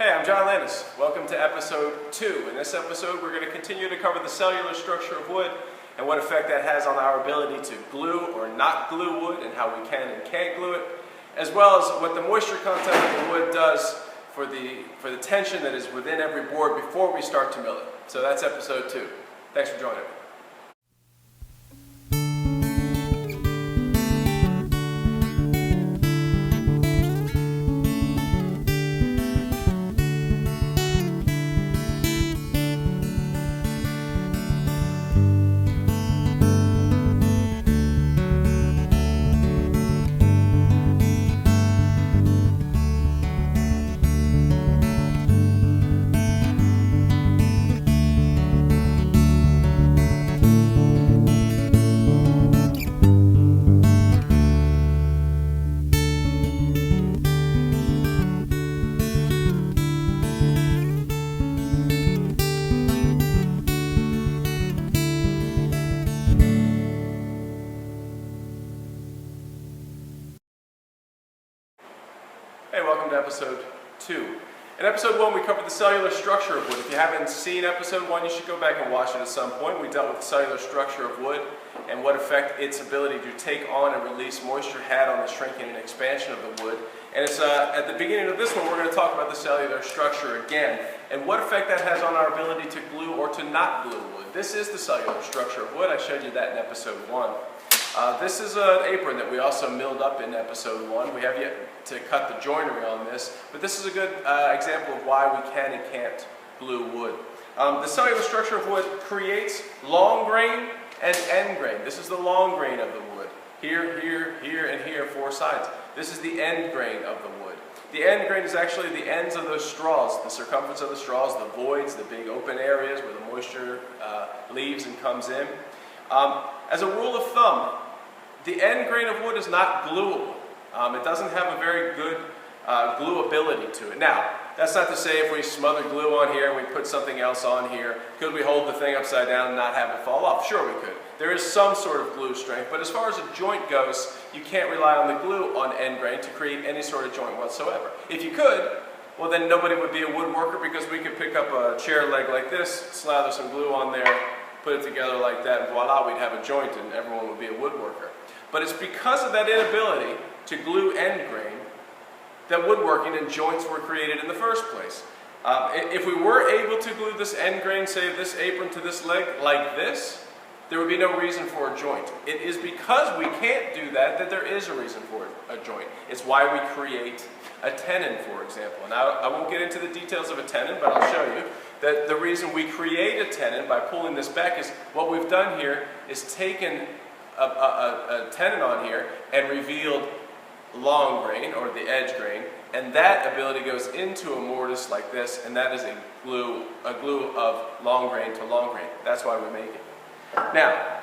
Hey, I'm John Landis. Welcome to episode 2. In this episode, we're going to continue to cover the cellular structure of wood and what effect that has on our ability to glue or not glue wood and how we can and can't glue it, as well as what the moisture content of the wood does for the tension that is within every board before we start to mill it. So that's episode 2. Thanks for joining me. Hey, welcome to episode 2. In episode 1, we covered the cellular structure of wood. If you haven't seen episode 1, you should go back and watch it at some point. We dealt with the cellular structure of wood and what effect its ability to take on and release moisture had on the shrinking and expansion of the wood. And it's at the beginning of this one, we're going to talk about the cellular structure again and what effect that has on our ability to glue or to not glue wood. This is the cellular structure of wood. I showed you that in episode 1. This is an apron that we also milled up in episode 1. We have yet to cut the joinery on this, but this is a good example of why we can and can't glue wood. The cellular structure of wood creates long grain and end grain. This is the long grain of the wood. Here, here, here, and here, 4 sides. This is the end grain of the wood. The end grain is actually the ends of those straws, the circumference of the straws, the voids, the big open areas where the moisture leaves and comes in. As a rule of thumb, the end grain of wood is not gluable. It doesn't have a very good gluability to it. Now, that's not to say if we smother glue on here and we put something else on here, could we hold the thing upside down and not have it fall off? Sure we could. There is some sort of glue strength, but as far as a joint goes, you can't rely on the glue on end grain to create any sort of joint whatsoever. If you could, well then nobody would be a woodworker because we could pick up a chair leg like this, slather some glue on there, put it together like that, and voila, we'd have a joint and everyone would be a woodworker. But it's because of that inability to glue end grain that woodworking and joints were created in the first place. If we were able to glue this end grain, say this apron to this leg like this, there would be no reason for a joint. It is because we can't do that that there is a reason for a joint. It's why we create a tenon, for example. Now, I won't get into the details of a tenon, but I'll show you that the reason we create a tenon by pulling this back is what we've done here is taken a tenon on here and revealed long grain, or the edge grain, and that ability goes into a mortise like this, and that is a glue of long grain to long grain. That's why we make it. Now,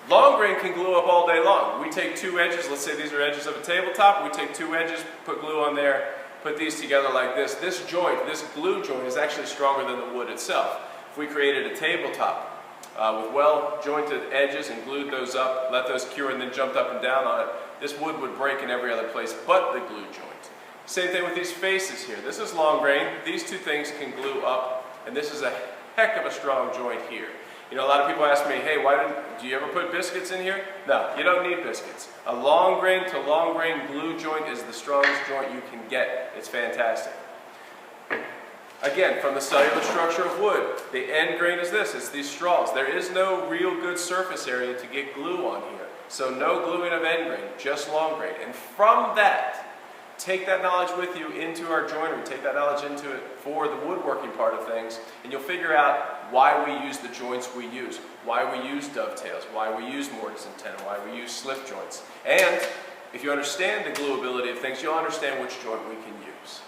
long grain can glue up all day long. We take 2 edges, let's say these are edges of a tabletop, we take 2 edges, put glue on there, put these together like this. This joint, this glue joint, is actually stronger than the wood itself. If we created a tabletop with well-jointed edges and glued those up, let those cure, and then jumped up and down on it, this wood would break in every other place but the glue joint. Same thing with these faces here. This is long grain. These 2 things can glue up, and this is a heck of a strong joint here. You know, a lot of people ask me, hey, do you ever put biscuits in here? No, you don't need biscuits. A long grain to long grain glue joint is the strongest joint you can get. It's fantastic. Again, from the cellular structure of wood, the end grain is this, it's these straws. There is no real good surface area to get glue on here. So no gluing of end grain, just long grain. And from that, take that knowledge with you into our joinery, take that knowledge into it for the woodworking part of things, and you'll figure out why we use the joints we use, why we use dovetails, why we use mortise and tenon, why we use slip joints. And if you understand the gluability of things, you'll understand which joint we can use.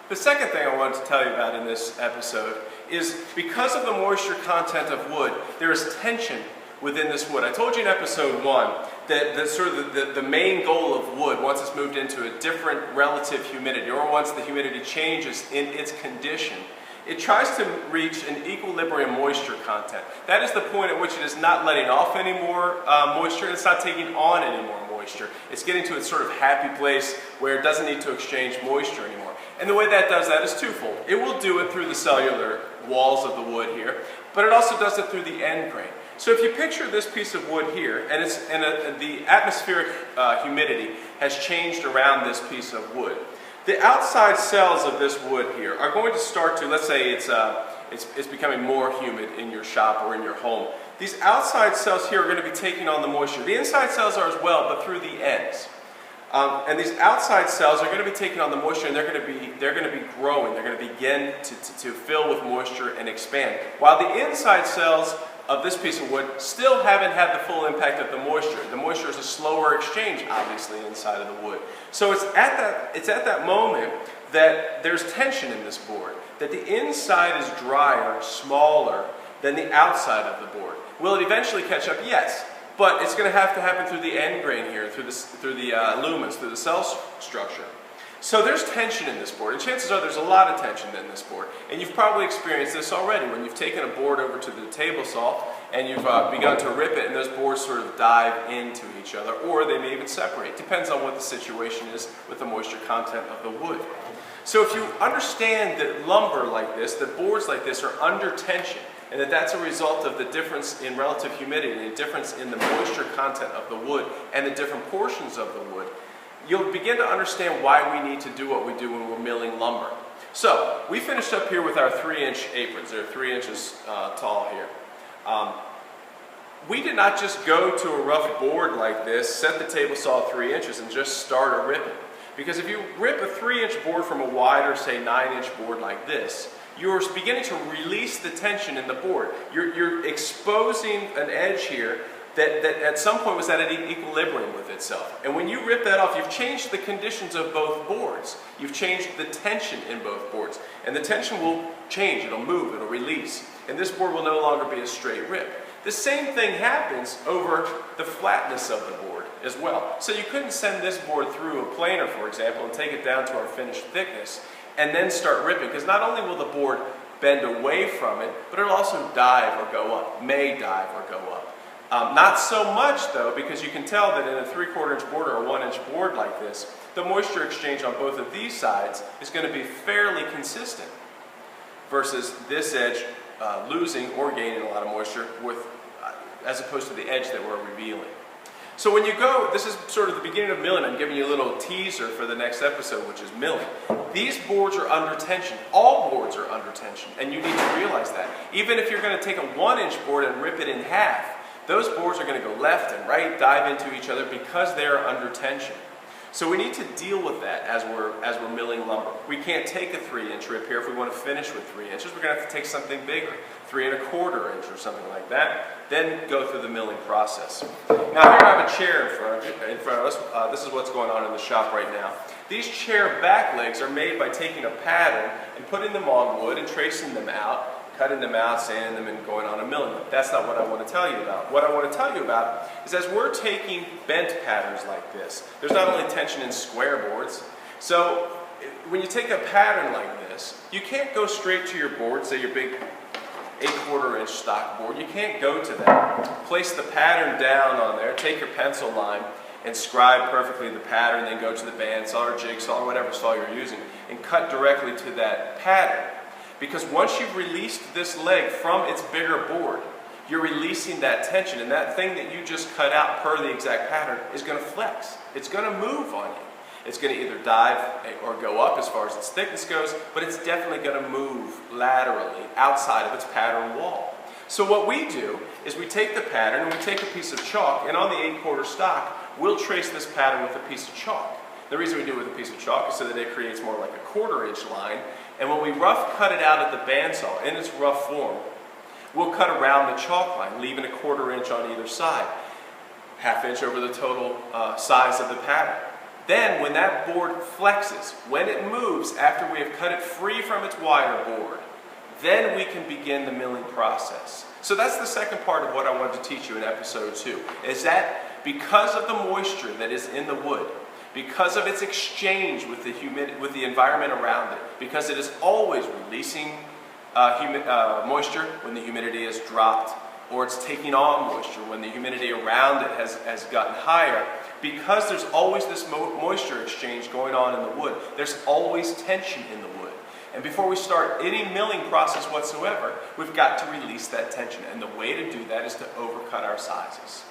The second thing I wanted to tell you about in this episode is because of the moisture content of wood, there is tension within this wood. I told you in episode 1 that the main goal of wood, once it's moved into a different relative humidity, or once the humidity changes in its condition, it tries to reach an equilibrium moisture content. That is the point at which it is not letting off any more moisture, and it's not taking on any more moisture. moisture. It's getting to its sort of happy place where it doesn't need to exchange moisture anymore. And the way that does that is twofold. It will do it through the cellular walls of the wood here, but it also does it through the end grain. So if you picture this piece of wood here, and the atmospheric humidity has changed around this piece of wood, the outside cells of this wood here are going to start to, let's say it's becoming more humid in your shop or in your home. These outside cells here are going to be taking on the moisture. The inside cells are as well, but through the ends. And these outside cells are going to be taking on the moisture, and they're going to be growing. They're going to begin to fill with moisture and expand. While the inside cells of this piece of wood still haven't had the full impact of the moisture. The moisture is a slower exchange, obviously, inside of the wood. So it's at that moment that there's tension in this board, that the inside is drier, smaller than the outside of the board. Will it eventually catch up? Yes. But it's going to happen through the end grain here, through the lumens, through the cell structure. So there's tension in this board, and chances are there's a lot of tension in this board. And you've probably experienced this already when you've taken a board over to the table saw and you've begun to rip it, and those boards sort of dive into each other, or they may even separate. Depends on what the situation is with the moisture content of the wood. So if you understand that lumber like this, that boards like this are under tension, and that's a result of the difference in relative humidity and the difference in the moisture content of the wood and the different portions of the wood, you'll begin to understand why we need to do what we do when we're milling lumber. So, we finished up here with our 3-inch aprons. They're 3 inches tall here. We did not just go to a rough board like this, set the table saw 3 inches, and just start a ripping. Because if you rip a 3-inch board from a wider, say 9-inch board like this, you're beginning to release the tension in the board. You're exposing an edge here that at some point was at an equilibrium with itself. And when you rip that off, you've changed the conditions of both boards. You've changed the tension in both boards. And the tension will change, it'll move, it'll release. And this board will no longer be a straight rip. The same thing happens over the flatness of the board as well. So you couldn't send this board through a planer, for example, and take it down to our finished thickness, and then start ripping. Because not only will the board bend away from it, but it'll also dive or go up, may dive or go up. Not so much though, because you can tell that in a 3/4 inch board or a 1-inch board like this, the moisture exchange on both of these sides is going to be fairly consistent versus this edge losing or gaining a lot of moisture as opposed to the edge that we're revealing. So when you go, this is sort of the beginning of milling. I'm giving you a little teaser for the next episode, which is milling. These boards are under tension. All boards are under tension, and you need to realize that. Even if you're going to take a 1-inch board and rip it in half, those boards are going to go left and right, dive into each other because they are under tension. So we need to deal with that as we're milling lumber. We can't take a 3-inch rip here if we want to finish with 3 inches. We're going to have to take something bigger, 3¼ inch or something like that, then go through the milling process. Now here I have a chair in front of us. This is what's going on in the shop right now. These chair back legs are made by taking a pattern and putting them on wood and tracing them out, cutting them out, sanding them, and going on and milling them. That's not what I want to tell you about. What I want to tell you about is as we're taking bent patterns like this, there's not only tension in square boards. So when you take a pattern like this, you can't go straight to your board, say your big 8¼ inch stock board. You can't go to that. Place the pattern down on there, take your pencil line, and scribe perfectly the pattern, then go to the bandsaw or jigsaw or whatever saw you're using, and cut directly to that pattern. Because once you've released this leg from its bigger board, you're releasing that tension, and that thing that you just cut out per the exact pattern is going to flex. It's going to move on you. It's going to either dive or go up as far as its thickness goes, but it's definitely going to move laterally outside of its pattern wall. So what we do is we take the pattern and we take a piece of chalk, and on the 8¼ stock, we'll trace this pattern with a piece of chalk. The reason we do it with a piece of chalk is so that it creates more like a 1/4 inch line. And when we rough cut it out at the bandsaw in its rough form, we'll cut around the chalk line, leaving a 1/4 inch on either side, 1/2 inch over the total size of the pattern. Then when that board flexes, when it moves after we have cut it free from its wider board, then we can begin the milling process. So that's the second part of what I wanted to teach you in episode 2, is that because of the moisture that is in the wood, because of its exchange with the environment around it, because it is always releasing moisture when the humidity is dropped, or it's taking on moisture when the humidity around it has gotten higher, because there's always this moisture exchange going on in the wood. There's always tension in the wood. And before we start any milling process whatsoever, we've got to release that tension. And the way to do that is to overcut our sizes.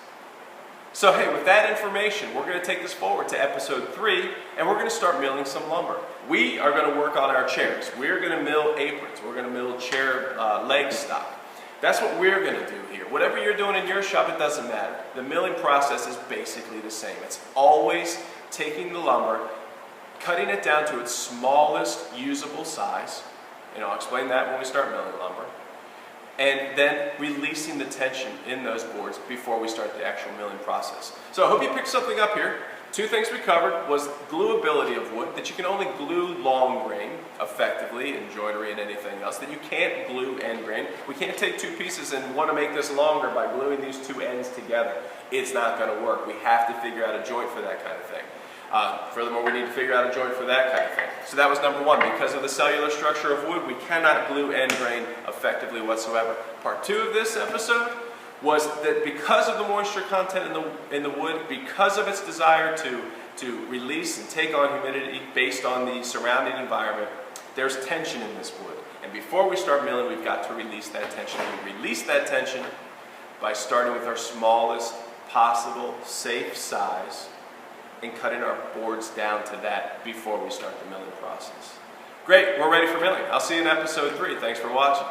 So hey, with that information, we're going to take this forward to episode 3, and we're going to start milling some lumber. We are going to work on our chairs. We're going to mill aprons. We're going to mill chair leg stock. That's what we're going to do here. Whatever you're doing in your shop, it doesn't matter. The milling process is basically the same. It's always taking the lumber, cutting it down to its smallest usable size, and I'll explain that when we start milling lumber, and then releasing the tension in those boards before we start the actual milling process. So I hope you picked something up here. 2 things we covered was gluability of wood, that you can only glue long grain effectively in joinery and anything else, that you can't glue end grain. We can't take 2 pieces and want to make this longer by gluing these 2 ends together. It's not going to work. We have to figure out a joint for that kind of thing. Furthermore, we need to figure out a joint for that kind of thing. So that was number 1. Because of the cellular structure of wood, we cannot glue end grain effectively whatsoever. Part 2 of this episode was that because of the moisture content in the wood, because of its desire to release and take on humidity based on the surrounding environment, there's tension in this wood. And before we start milling, we've got to release that tension. We release that tension by starting with our smallest possible safe size and cutting our boards down to that before we start the milling process. Great, we're ready for milling. I'll see you in episode 3. Thanks for watching.